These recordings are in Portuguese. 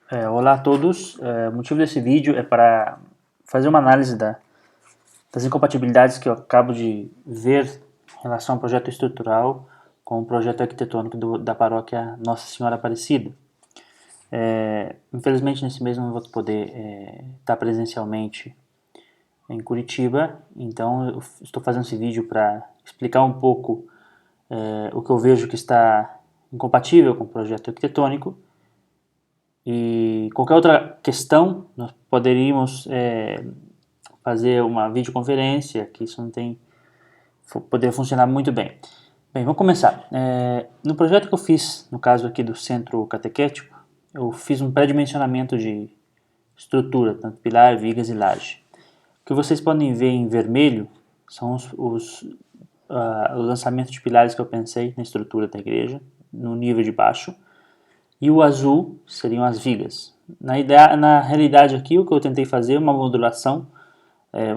Olá a todos. O motivo desse vídeo é para fazer uma análise das incompatibilidades que eu acabo de ver em relação ao projeto estrutural com o projeto arquitetônico da paróquia Nossa Senhora Aparecida. Infelizmente, nesse mês não vou poder estar presencialmente em Curitiba, então eu estou fazendo esse vídeo para explicar um pouco o que eu vejo que está incompatível com o projeto arquitetônico. E qualquer outra questão, nós poderíamos fazer uma videoconferência, que isso não tem, poderia funcionar muito bem. Bem, vamos começar. No projeto que eu fiz, no caso aqui do centro catequético, eu fiz um pré-dimensionamento de estrutura, tanto pilar, vigas e laje. O que vocês podem ver em vermelho são os lançamentos de pilares que eu pensei na estrutura da igreja, no nível de baixo. E o azul seriam as vigas. Na realidade aqui, o que eu tentei fazer é uma modulação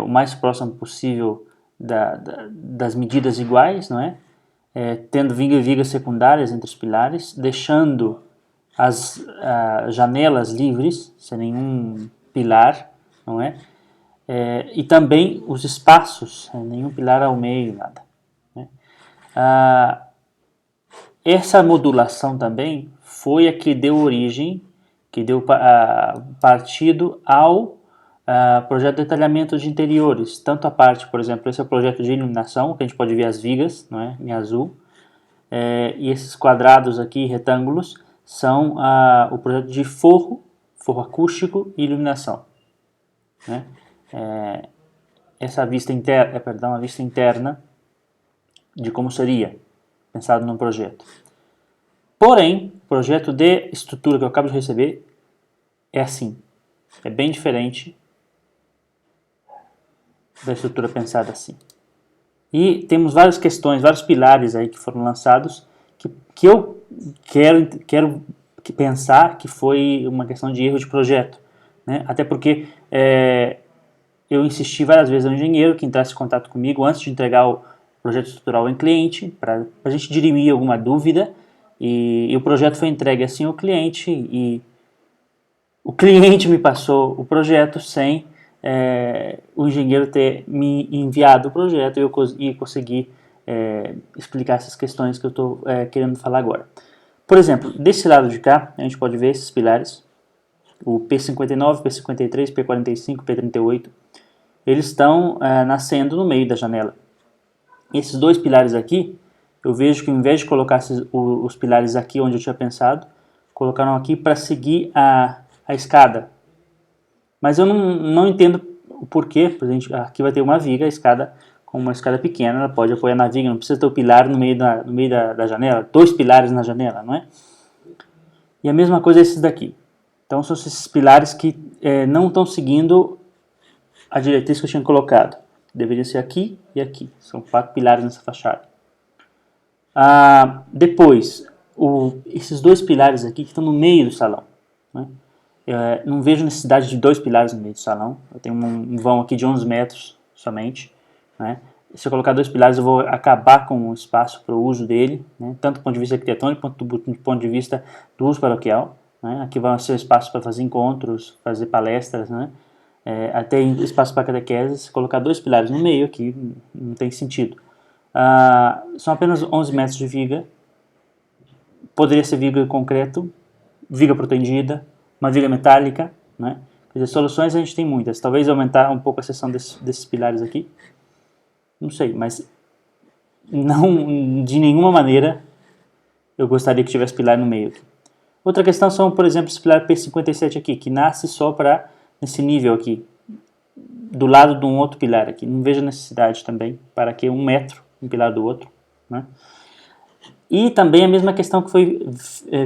o mais próximo possível das medidas iguais, não é? Tendo vigas secundárias entre os pilares, deixando as janelas livres, sem nenhum pilar, não é? E também os espaços, nenhum pilar ao meio, nada. Né? Essa modulação também foi a que deu origem, que deu partido ao projeto de detalhamento de interiores. Tanto a parte, por exemplo, esse é o projeto de iluminação, que a gente pode ver as vigas, não é, em azul, e esses quadrados aqui, retângulos, são o projeto de forro acústico e iluminação. Né? Essa vista a vista interna de como seria pensado no projeto. Porém, o projeto de estrutura que eu acabo de receber é assim. É bem diferente da estrutura pensada assim. E temos várias questões, vários pilares aí que foram lançados que eu quero pensar que foi uma questão de erro de projeto. Né? Até porque eu insisti várias vezes ao engenheiro que entrasse em contato comigo antes de entregar o projeto estrutural em cliente, para a gente dirimir alguma dúvida, e o projeto foi entregue assim ao cliente, e o cliente me passou o projeto sem o engenheiro ter me enviado o projeto e eu conseguir explicar essas questões que eu estou querendo falar agora. Por exemplo, desse lado de cá, a gente pode ver esses pilares, o P59, P53, P45, P38, eles estão nascendo no meio da janela. Esses dois pilares aqui, eu vejo que ao invés de colocar os pilares aqui onde eu tinha pensado, colocaram aqui para seguir a escada. Mas eu não entendo o porquê. Por exemplo, aqui vai ter uma viga, a escada, com uma escada pequena, ela pode apoiar na viga, não precisa ter o pilar no meio da janela, dois pilares na janela, não é? E a mesma coisa esses daqui. Então são esses pilares que não estão seguindo a diretriz que eu tinha colocado. Deveria ser aqui e aqui. São 4 pilares nessa fachada. Depois, esses dois pilares aqui que estão no meio do salão. Né? Não vejo necessidade de 2 pilares no meio do salão. Eu tenho um vão aqui de 11 metros somente. Né? Se eu colocar 2 pilares, eu vou acabar com o espaço para o uso dele, né? Tanto do ponto de vista arquitetônico quanto do ponto de vista do uso paroquial. Né? Aqui vai ser espaço para fazer encontros, fazer palestras, né? Até espaço para catequeses. Colocar 2 pilares no meio aqui não tem sentido. São apenas 11 metros de viga. Poderia ser viga de concreto, viga protendida, uma viga metálica, né? Quer dizer, soluções a gente tem muitas. Talvez aumentar um pouco a seção desses pilares aqui. Não sei, mas não, de nenhuma maneira eu gostaria que tivesse pilar no meio aqui. Outra questão são, por exemplo, esse pilar P57 aqui, que nasce só nesse nível aqui, do lado de um outro pilar aqui. Não vejo necessidade também, para que 1 metro um pilar do outro. Né? E também a mesma questão que foi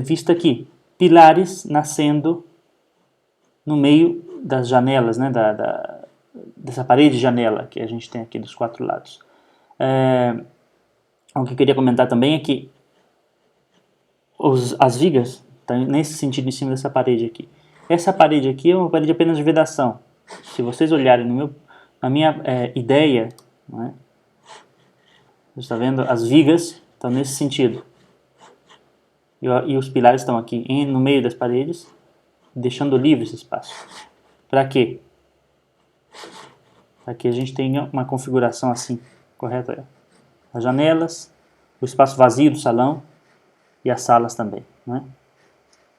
vista aqui, pilares nascendo no meio das janelas, né, dessa parede de janela que a gente tem aqui dos 4 lados. O que eu queria comentar também é que as vigas estão nesse sentido em cima dessa parede aqui. Essa parede aqui é uma parede apenas de vedação. Se vocês olharem na minha ideia, não é? Você está vendo? As vigas estão nesse sentido. E os pilares estão aqui no meio das paredes. deixando livre esse espaço. Para quê? Para que a gente tenha uma configuração assim, correta? As janelas, o espaço vazio do salão e as salas também, né?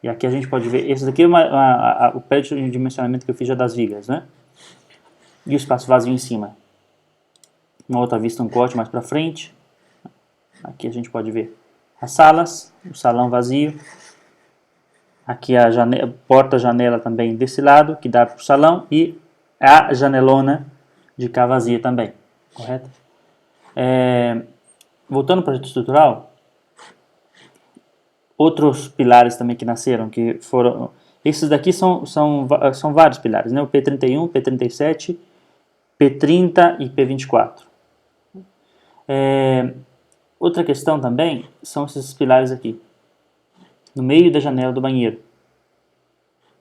E aqui a gente pode ver, esse daqui é o prédio de dimensionamento que eu fiz já das vigas, né? E o espaço vazio em cima. Uma outra vista, um corte mais para frente. Aqui a gente pode ver as salas, o salão vazio. Aqui a porta-janela também desse lado, que dá para o salão. E a janelona de cá vazia também, correto? Voltando ao projeto estrutural, outros pilares também que nasceram, que foram... Esses daqui são vários pilares, né? O P31, P37, P30 e P24. Outra questão também são esses pilares aqui, no meio da janela do banheiro.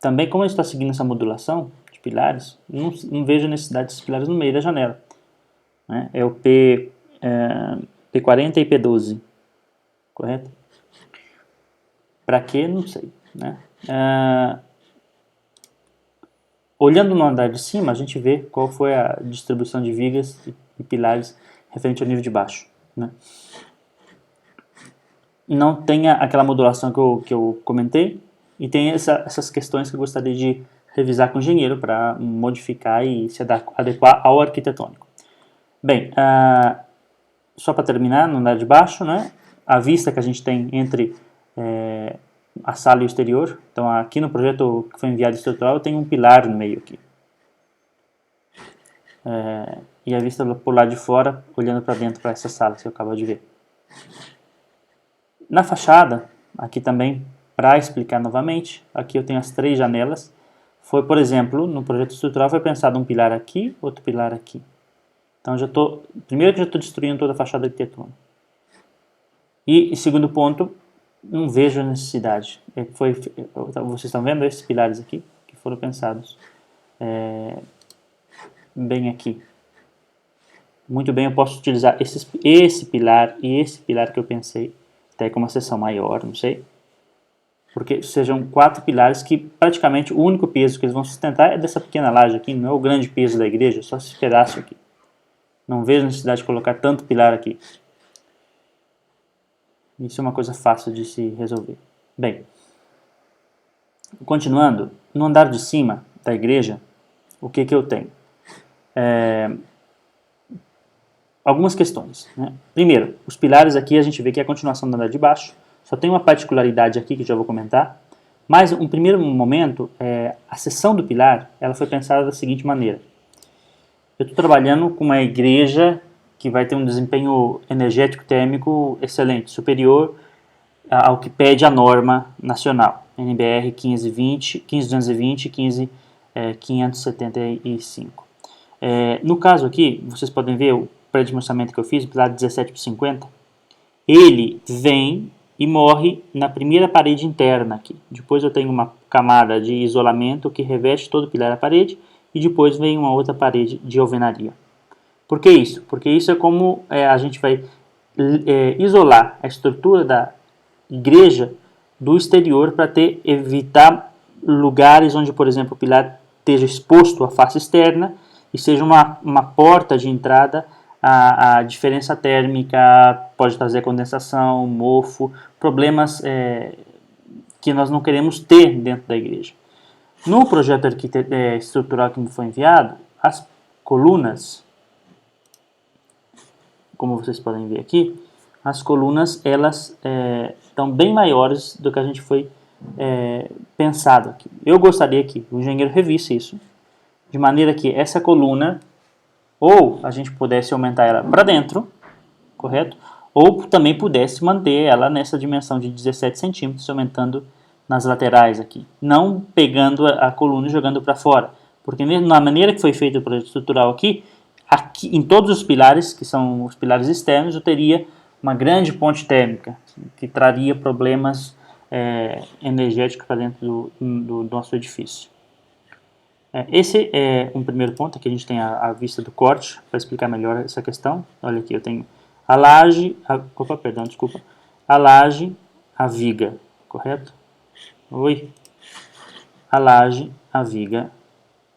Também, como a gente está seguindo essa modulação de pilares, não vejo a necessidade desses pilares no meio da janela, né? É o P40 e P12, correto? Para quê? Não sei, né? Olhando no andar de cima, a gente vê qual foi a distribuição de vigas e pilares referente ao nível de baixo, né? Não tem aquela modulação que eu comentei, e tem essas questões que eu gostaria de revisar com o engenheiro para modificar e se adequar ao arquitetônico. Bem, só para terminar, no andar de baixo, né, a vista que a gente tem entre a sala e o exterior. Então, aqui no projeto que foi enviado estrutural, tem um pilar no meio aqui. E a vista por lado de fora, olhando para dentro, para essa sala que eu acabo de ver. Na fachada, aqui também, para explicar novamente, aqui eu tenho as 3 janelas. Foi, por exemplo, no projeto estrutural foi pensado um pilar aqui, outro pilar aqui. Então, primeiro que já estou destruindo toda a fachada arquitetônica. E segundo ponto, não vejo a necessidade. Vocês estão vendo esses pilares aqui, que foram pensados bem aqui. Muito bem, eu posso utilizar esse pilar e esse pilar que eu pensei, até com uma seção maior, não sei. Porque sejam 4 pilares que praticamente o único peso que eles vão sustentar é dessa pequena laje aqui, não é o grande peso da igreja, só esse pedaço aqui. Não vejo necessidade de colocar tanto pilar aqui. Isso é uma coisa fácil de se resolver. Bem, continuando, no andar de cima da igreja, o que eu tenho? Algumas questões, né? Primeiro, os pilares aqui a gente vê que é a continuação do andar de baixo. Só tem uma particularidade aqui que já vou comentar. Mas, um primeiro momento, a seção do pilar ela foi pensada da seguinte maneira. Eu estou trabalhando com uma igreja que vai ter um desempenho energético térmico excelente, superior ao que pede a norma nacional, NBR 15220 e 15575. No caso aqui, vocês podem ver o pré-dimensionamento que eu fiz, o pilar 17/50, ele vem e morre na primeira parede interna aqui. Depois eu tenho uma camada de isolamento que reveste todo o pilar da parede e depois vem uma outra parede de alvenaria. Por que isso? Porque isso é como a gente vai isolar a estrutura da igreja do exterior para evitar lugares onde, por exemplo, o pilar esteja exposto à face externa e seja uma porta de entrada a diferença térmica, pode trazer condensação, mofo, problemas que nós não queremos ter dentro da igreja. No projeto estrutural que me foi enviado, as colunas, como vocês podem ver aqui, as colunas elas estão bem maiores do que a gente foi pensado aqui. Eu gostaria que o engenheiro revisse isso, de maneira que essa coluna ou a gente pudesse aumentar ela para dentro, correto? Ou também pudesse manter ela nessa dimensão de 17 centímetros, aumentando nas laterais aqui. Não pegando a coluna e jogando para fora. Porque na maneira que foi feito o projeto estrutural aqui, em todos os pilares, que são os pilares externos, eu teria uma grande ponte térmica, que traria problemas energéticos para dentro do nosso edifício. Esse é um primeiro ponto, aqui a gente tem a vista do corte, para explicar melhor essa questão. Olha aqui, eu tenho a laje, a laje, a viga, correto? Oi? a laje, a viga.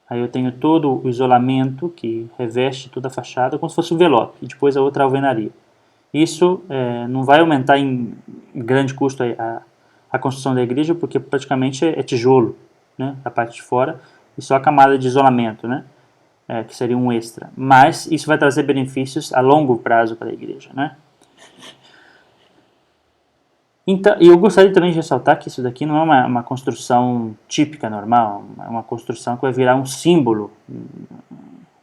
Aí eu tenho todo o isolamento que reveste toda a fachada, como se fosse um envelope, e depois a outra alvenaria. Isso não vai aumentar em grande custo a construção da igreja, porque praticamente é tijolo, né, a parte de fora, e só a camada de isolamento, né, que seria um extra. Mas isso vai trazer benefícios a longo prazo para a igreja, né. Então, e eu gostaria também de ressaltar que isso daqui não é uma construção típica, normal, é uma construção que vai virar um símbolo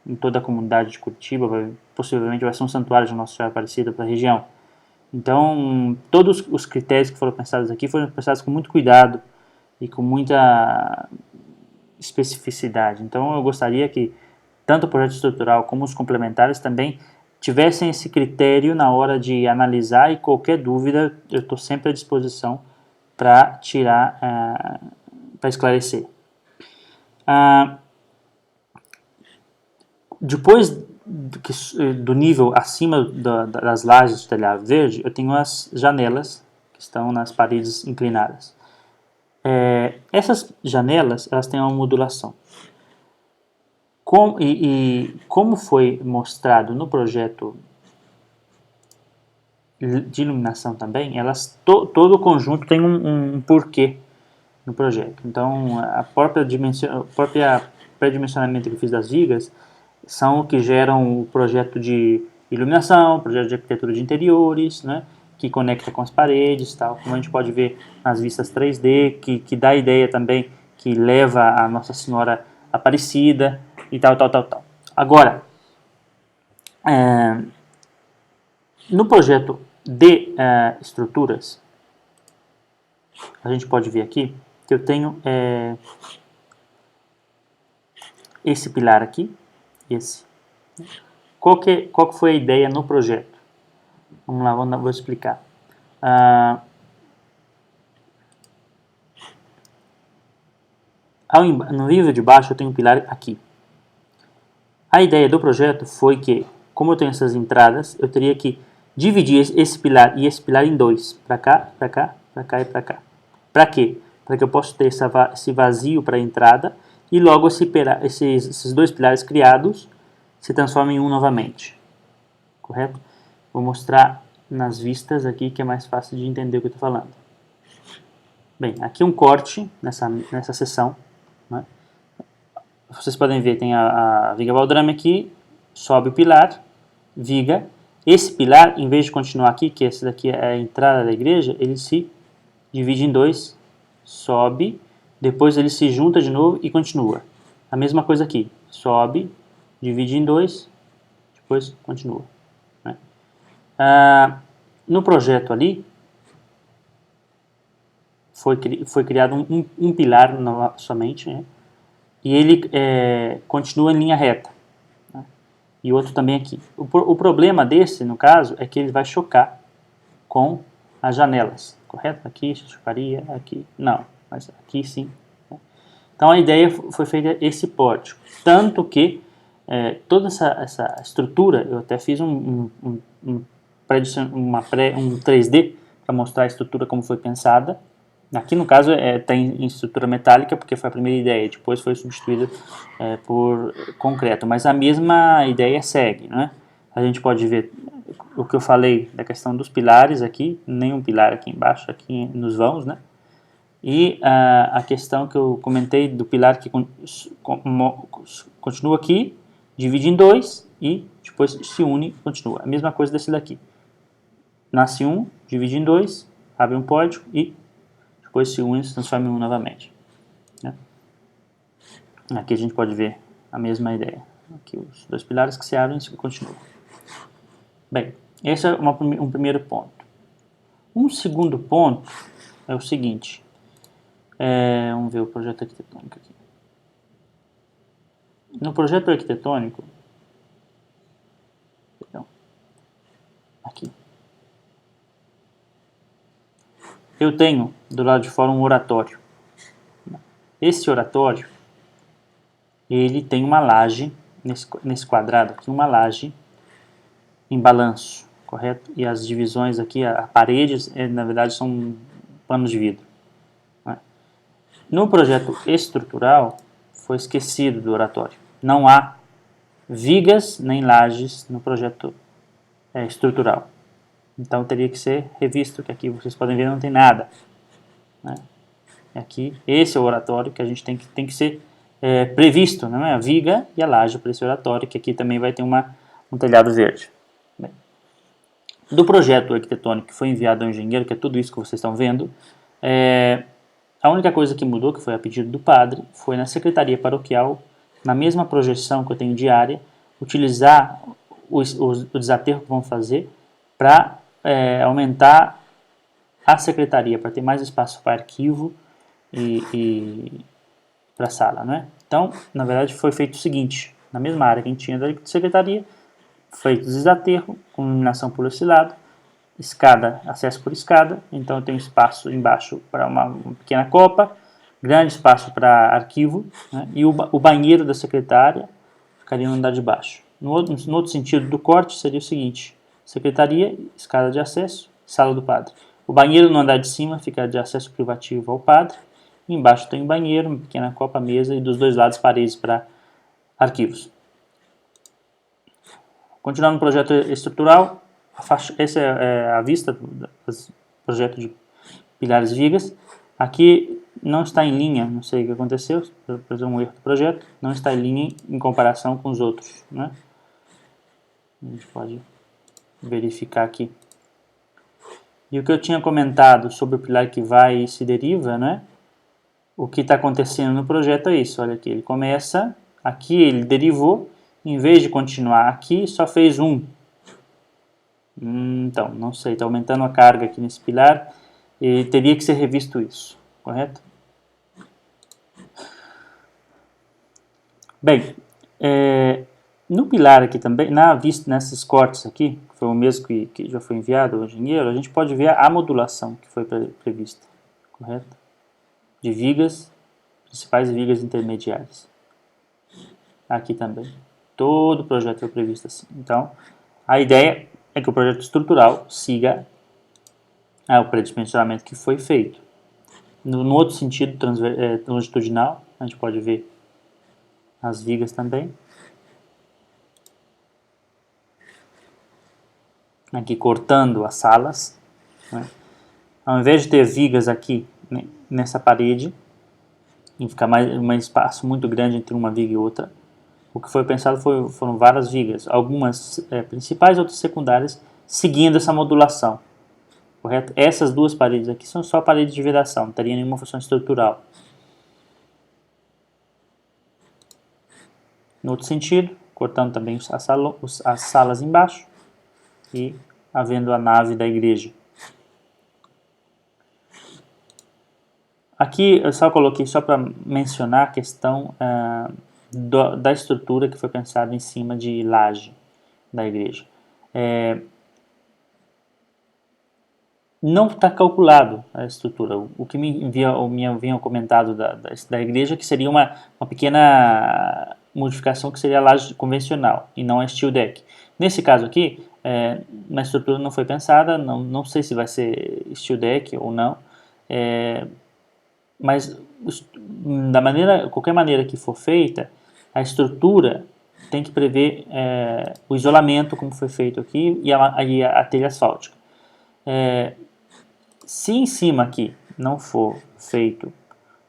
em toda a comunidade de Curitiba, possivelmente vai ser um santuário de Nossa Senhora Aparecida para a região. Então, todos os critérios que foram pensados aqui foram pensados com muito cuidado e com muita especificidade. Então, eu gostaria que tanto o projeto estrutural como os complementares também tivessem esse critério na hora de analisar, e qualquer dúvida eu estou sempre à disposição para tirar, para esclarecer. Depois do nível acima das lajes do telhado verde, eu tenho as janelas que estão nas paredes inclinadas. Essas janelas, elas têm uma modulação. Como foi mostrado no projeto de iluminação também, todo o conjunto tem um porquê no projeto. Então, a própria pré-dimensionamento que eu fiz das vigas são o que geram o projeto de iluminação, o projeto de arquitetura de interiores, né, que conecta com as paredes, tal, como a gente pode ver nas vistas 3D, que dá a ideia também, que leva a Nossa Senhora Aparecida e tal. Agora, no projeto de estruturas, a gente pode ver aqui que eu tenho esse pilar aqui, esse. Qual que foi a ideia no projeto? Vamos lá, vou explicar. No nível de baixo eu tenho um pilar aqui. A ideia do projeto foi que, como eu tenho essas entradas, eu teria que dividir esse pilar e esse pilar em dois, para cá, para cá, para cá e para cá. Para quê? Para que eu possa ter esse vazio para a entrada e logo esses dois pilares criados se transformem em um novamente. Correto? Vou mostrar nas vistas aqui que é mais fácil de entender o que eu estou falando. Bem, aqui um corte nessa seção. Né? Vocês podem ver, tem a viga baldrame aqui, sobe o pilar, viga. Esse pilar, em vez de continuar aqui, que esse daqui é a entrada da igreja, ele se divide em dois, sobe, depois ele se junta de novo e continua. A mesma coisa aqui, sobe, divide em dois, depois continua. Né? No projeto ali, foi criado um pilar somente, né? E ele continua em linha reta. Né? E outro também aqui. O problema desse, no caso, é que ele vai chocar com as janelas, correto? Aqui chocaria, aqui não, mas aqui sim. Né? Então a ideia foi feita esse pórtico. Tanto que toda essa estrutura, eu até fiz um 3D para mostrar a estrutura como foi pensada. Aqui no caso tem em estrutura metálica porque foi a primeira ideia, depois foi substituída por concreto, mas a mesma ideia segue, né? A gente pode ver o que eu falei da questão dos pilares aqui, nenhum pilar aqui embaixo, aqui nos vãos, né? E a questão que eu comentei do pilar que continua aqui, divide em dois e depois se une e continua. A mesma coisa desse daqui. Nasce um, divide em dois, abre um pórtico e depois se une e se transforma em um novamente. Né? Aqui a gente pode ver a mesma ideia. Aqui os dois pilares que se abrem e continuam. Bem, esse é um primeiro ponto. Um segundo ponto é o seguinte. Vamos ver o projeto arquitetônico aqui. No projeto arquitetônico, aqui, eu tenho do lado de fora um oratório. Esse oratório, ele tem uma laje, nesse quadrado aqui, uma laje em balanço, correto? E as divisões aqui, as paredes, na verdade, são panos de vidro. Né? No projeto estrutural, foi esquecido do oratório. Não há vigas nem lajes no projeto estrutural. Então teria que ser revisto, que aqui vocês podem ver não tem nada. Né? Aqui, esse é o oratório que a gente tem que ser previsto, não é? A viga e a laje para esse oratório, que aqui também vai ter um telhado verde. Bem, do projeto arquitetônico que foi enviado ao engenheiro, que é tudo isso que vocês estão vendo, a única coisa que mudou, que foi a pedido do padre, foi na secretaria paroquial, na mesma projeção que eu tenho de área, utilizar o desaterro que vão fazer para aumentar a secretaria, para ter mais espaço para arquivo e para a sala, não é? Então, na verdade, foi feito o seguinte, na mesma área que a gente tinha da secretaria, feito desaterro, com iluminação por esse lado, escada, acesso por escada, então eu tenho espaço embaixo para uma pequena copa, grande espaço para arquivo, né? E o banheiro da secretária ficaria no andar de baixo. No outro sentido do corte seria o seguinte, secretaria, escada de acesso, sala do padre. O banheiro no andar de cima fica de acesso privativo ao padre, e embaixo tem um banheiro, uma pequena copa, mesa e dos dois lados paredes para arquivos. Continuando no projeto estrutural, essa é a vista do projeto de pilares e vigas. Aqui não está em linha, não sei o que aconteceu, por um erro do projeto, não está em linha em comparação com os outros. Né? A gente pode verificar aqui. E o que eu tinha comentado sobre o pilar que vai e se deriva, né? O que está acontecendo no projeto é isso, olha aqui, ele começa, aqui ele derivou, em vez de continuar aqui, só fez um. Então, não sei, está aumentando a carga aqui nesse pilar, e teria que ser revisto isso, correto? Bem, no pilar aqui também, nesses cortes aqui, que foi o mesmo que já foi enviado ao engenheiro, a gente pode ver a modulação que foi prevista, correto? De vigas, principais vigas intermediárias. Aqui também. Todo o projeto foi previsto assim. Então, a ideia é que o projeto estrutural siga o predimensionamento que foi feito. No outro sentido, longitudinal, a gente pode ver as vigas também. Aqui cortando as salas. Né? Ao invés de ter vigas aqui, né, nessa parede, e ficar um espaço muito grande entre uma viga e outra, o que foi pensado foram várias vigas, algumas principais, outras secundárias, seguindo essa modulação. Correto? Essas duas paredes aqui são só paredes de vedação, não teria nenhuma função estrutural. No outro sentido, cortando também as salas embaixo e havendo a nave da igreja. Aqui eu só coloquei só para mencionar a questão da estrutura que foi pensada em cima de laje da igreja. Não está calculado a estrutura. O que me haviam comentado da igreja que seria uma pequena modificação que seria a laje convencional e não a steel deck. Nesse caso aqui, a estrutura não foi pensada, não sei se vai ser steel deck ou não, mas qualquer maneira que for feita, a estrutura tem que prever o isolamento, como foi feito aqui, e a telha asfáltica. Se em cima aqui não for feito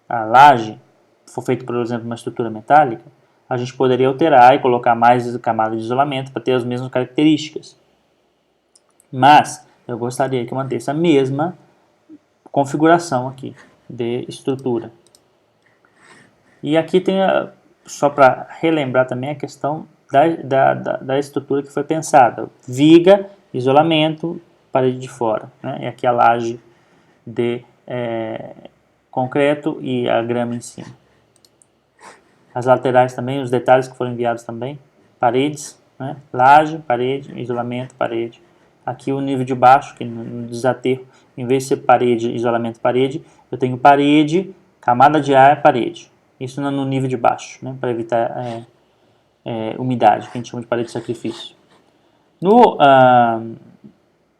a laje, for feito, por exemplo, uma estrutura metálica, a gente poderia alterar e colocar mais camada de isolamento para ter as mesmas características. Mas eu gostaria que mantesse a mesma configuração aqui de estrutura. E aqui tem, só para relembrar também, a questão da estrutura que foi pensada. Viga, isolamento, parede de fora. Né? E aqui a laje de concreto e a grama em cima. As laterais também, os detalhes que foram enviados também. Paredes, né? Laje, parede, isolamento, parede. Aqui o nível de baixo, que no desaterro, em vez de ser parede, isolamento, parede, eu tenho parede, camada de ar, parede. Isso no nível de baixo, né? Para evitar umidade, que a gente chama de parede de sacrifício. No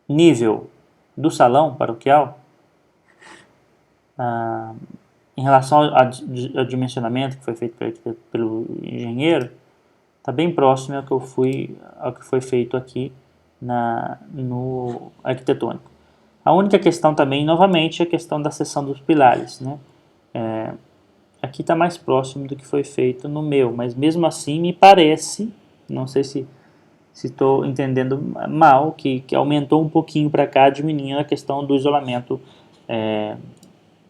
nível do salão paroquial, em relação ao dimensionamento que foi feito pelo engenheiro, está bem próximo ao que foi feito aqui no arquitetônico. A única questão também, novamente, é a questão da seção dos pilares, né? Aqui está mais próximo do que foi feito no meu, mas mesmo assim me parece, não sei se estou entendendo mal, que aumentou um pouquinho para cá, diminuindo a questão do isolamento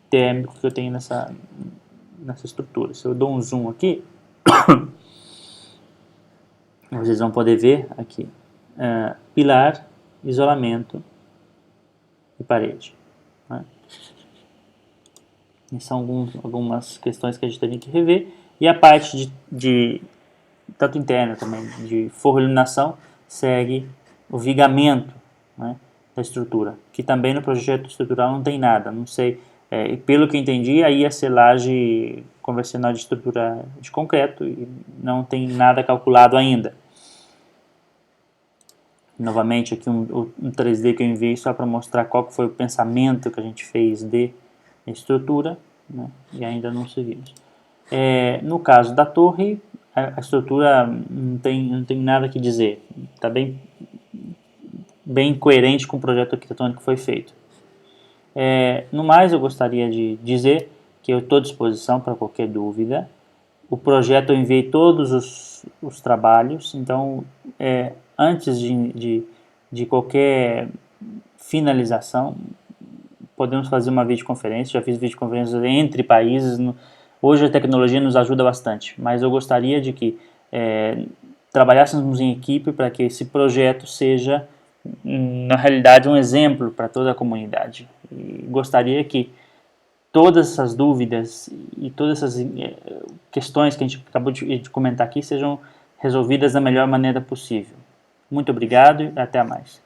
térmico que eu tenho nessa estrutura. Se eu dou um zoom aqui, vocês vão poder ver aqui, pilar, isolamento e parede, né? E são algumas questões que a gente tem que rever. E a parte tanto interna também, de forro e iluminação, segue o vigamento, né, da estrutura, que também no projeto estrutural não tem nada, não sei, pelo que eu entendi, aí a selagem convencional de estrutura de concreto e não tem nada calculado ainda. Novamente aqui um 3D que eu enviei só para mostrar qual que foi o pensamento que a gente fez de estrutura, né, e ainda não seguimos. No caso da torre, a estrutura não tem nada que dizer, está bem coerente com o projeto arquitetônico que foi feito. No mais, eu gostaria de dizer que eu estou à disposição para qualquer dúvida. O projeto eu enviei todos os trabalhos, então antes de qualquer finalização, podemos fazer uma videoconferência. Já fiz videoconferências entre países. Hoje a tecnologia nos ajuda bastante, mas eu gostaria de que trabalhássemos em equipe para que esse projeto seja, na realidade, um exemplo para toda a comunidade. E gostaria que todas essas dúvidas e todas essas questões que a gente acabou de comentar aqui sejam resolvidas da melhor maneira possível. Muito obrigado e até mais.